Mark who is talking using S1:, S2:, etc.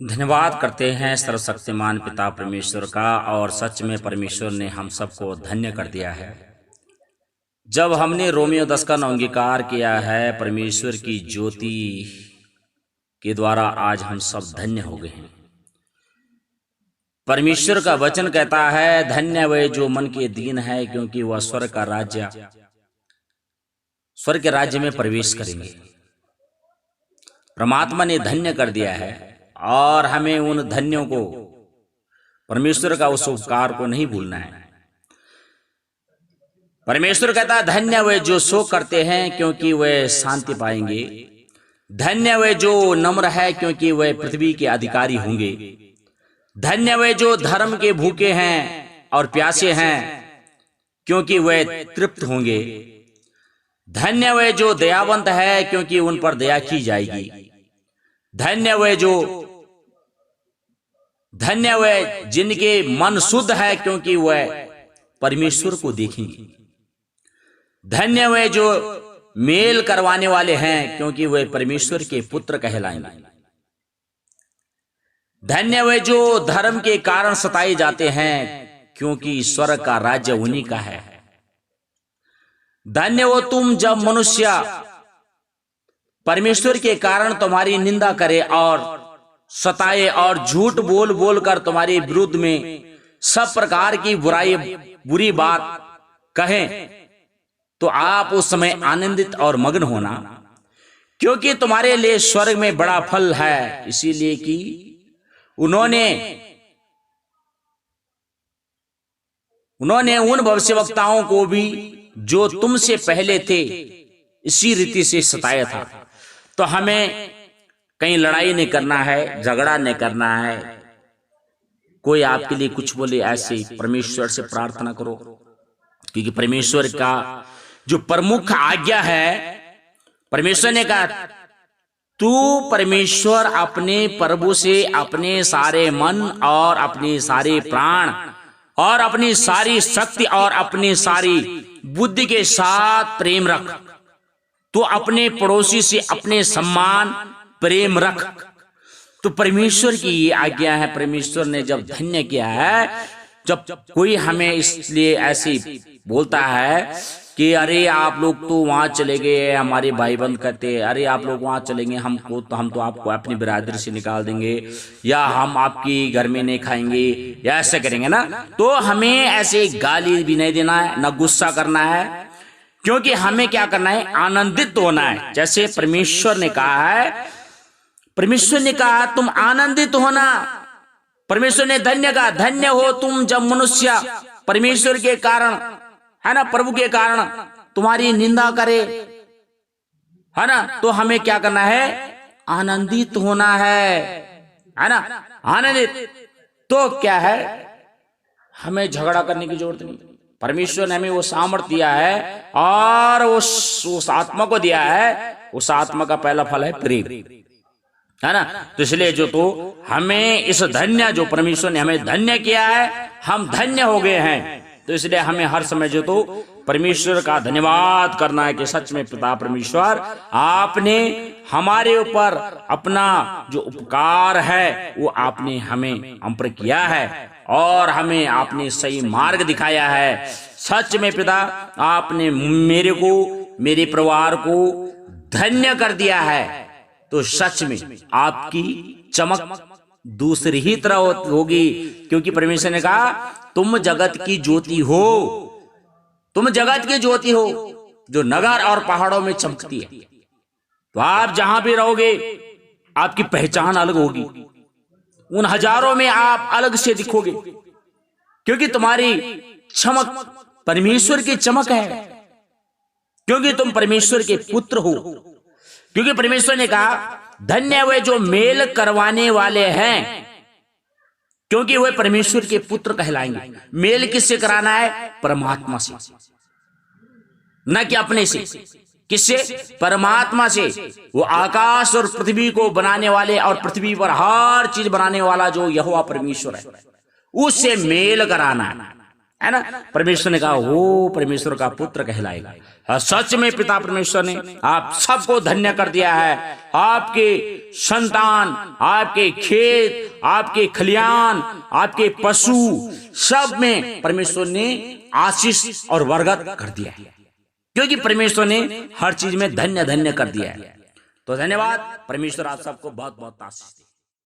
S1: धन्यवाद करते हैं सर्वशक्तिमान पिता परमेश्वर का। और सच में परमेश्वर ने हम सबको धन्य कर दिया है जब हमने रोमियो 10 का अंगीकार किया है। परमेश्वर की ज्योति के द्वारा आज हम सब धन्य हो गए हैं। परमेश्वर का वचन कहता है, धन्य वे जो मन के दीन है, क्योंकि वह स्वर्ग के राज्य में प्रवेश करेंगे। परमात्मा ने धन्य कर दिया है और हमें उन धन्यों को, परमेश्वर का उस उपकार को नहीं भूलना है। परमेश्वर कहता है, धन्य वे जो शोक करते हैं, क्योंकि वे शांति पाएंगे। धन्य वे जो नम्र है, क्योंकि वे पृथ्वी के अधिकारी होंगे। धन्य वे जो धर्म के भूखे हैं और प्यासे हैं, क्योंकि वे तृप्त होंगे। धन्य वे जो दयावंत है, क्योंकि उन पर दया की जाएगी। धन्य वे जिनके मन शुद्ध है, क्योंकि वे परमेश्वर को देखेंगे। धन्य वे जो मेल करवाने वाले हैं, क्योंकि वे परमेश्वर के पुत्र कहलाएंगे। धन्य वे जो धर्म के कारण सताए जाते हैं, क्योंकि स्वर्ग का राज्य उन्हीं का है। धन्य हो तुम जब मनुष्य परमेश्वर के कारण तुम्हारी निंदा करे और सताए और झूठ बोल बोल कर तुम्हारे विरुद्ध में सब प्रकार की बुरी बात कहें, तो आप उस समय आनंदित और मग्न होना, क्योंकि तुम्हारे लिए स्वर्ग में बड़ा फल है। इसीलिए कि उन्होंने उन भविष्यवक्ताओं को भी जो तुमसे पहले थे इसी रीति से सताया था। तो हमें कहीं लड़ाई नहीं करना है, झगड़ा नहीं करना है। कोई आपके लिए कुछ बोले, ऐसे परमेश्वर से प्रार्थना करो, क्योंकि परमेश्वर का जो प्रमुख आज्ञा है, परमेश्वर ने कहा, तू परमेश्वर अपने प्रभु से अपने सारे मन और अपने सारे प्राण और अपनी सारी शक्ति और अपनी सारी बुद्धि के साथ प्रेम रख। तो अपने पड़ोसी से अपने सम्मान प्रेम रख। तो परमेश्वर की ये आज्ञा है। परमेश्वर ने जब धन्य किया है, जब कोई हमें इसलिए ऐसे बोलता है कि अरे आप लोग तो वहां चले गए, हमारे भाई बंद कहते हैं, अरे आप लोग वहां चलेंगे, हम तो आपको अपनी बिरादरी से निकाल देंगे, या हम आपकी घर में नहीं खाएंगे, या ऐसे करेंगे ना, तो हमें ऐसे गाली भी नहीं देना है, न गुस्सा करना है, क्योंकि हमें क्या करना है, आनंदित होना है। जैसे परमेश्वर ने कहा है, परमेश्वर ने कहा तुम आनंदित होना। परमेश्वर ने धन्य कहा, धन्य हो तुम जब मनुष्य परमेश्वर के कारण, है ना, प्रभु के कारण तुम्हारी निंदा करे, है ना। तो हमें क्या करना है, आनंदित होना है ना, आनंदित। तो क्या है, हमें झगड़ा करने की जरूरत नहीं। परमेश्वर ने हमें वो सामर्थ्य दिया है और उस आत्मा को दिया है। उस आत्मा का पहला फल है प्रेम, है ना। तो इसलिए हमें इस धन्य, जो परमेश्वर ने हमें धन्य किया है, हम धन्य हो गए हैं। तो इसलिए हमें हर समय परमेश्वर का धन्यवाद करना है कि सच में पिता परमेश्वर, आपने हमारे ऊपर अपना जो उपकार है वो आपने हम पर किया है और हमें आपने सही मार्ग दिखाया है। सच में पिता, आपने मेरे को, मेरे परिवार को धन्य कर दिया है। तो सच में आपकी चमक दूसरी ही तरह होगी, क्योंकि परमेश्वर ने कहा तुम जगत की ज्योति हो। तुम जगत की ज्योति हो जो नगर और पहाड़ों में चमकती है। तो आप जहां भी रहोगे आपकी पहचान अलग होगी, उन हजारों में आप अलग से दिखोगे, क्योंकि तुम्हारी चमक परमेश्वर की चमक है, क्योंकि तुम परमेश्वर के पुत्र हो। क्योंकि परमेश्वर ने कहा धन्य वे जो मेल करवाने वाले हैं, क्योंकि वे परमेश्वर के पुत्र कहलाएंगे। मेल किससे कराना है, परमात्मा से, न कि अपने से। किससे, परमात्मा से। वो आकाश और पृथ्वी को बनाने वाले और पृथ्वी पर हर चीज बनाने वाला जो यहोवा परमेश्वर है, उससे मेल कराना है ना। परमेश्वर ने कहा वो परमेश्वर का पुत्र कहलाएगा। सच में पिता परमेश्वर ने आप सबको धन्य कर दिया है। आपके संतान, आपके खेत, आपके खलियान, आपके पशु, सब में परमेश्वर ने आशीष और बरकत कर दिया है, क्योंकि परमेश्वर ने हर चीज में धन्य धन्य कर दिया है। तो धन्यवाद। परमेश्वर आप सबको बहुत बहुत आशीष दे।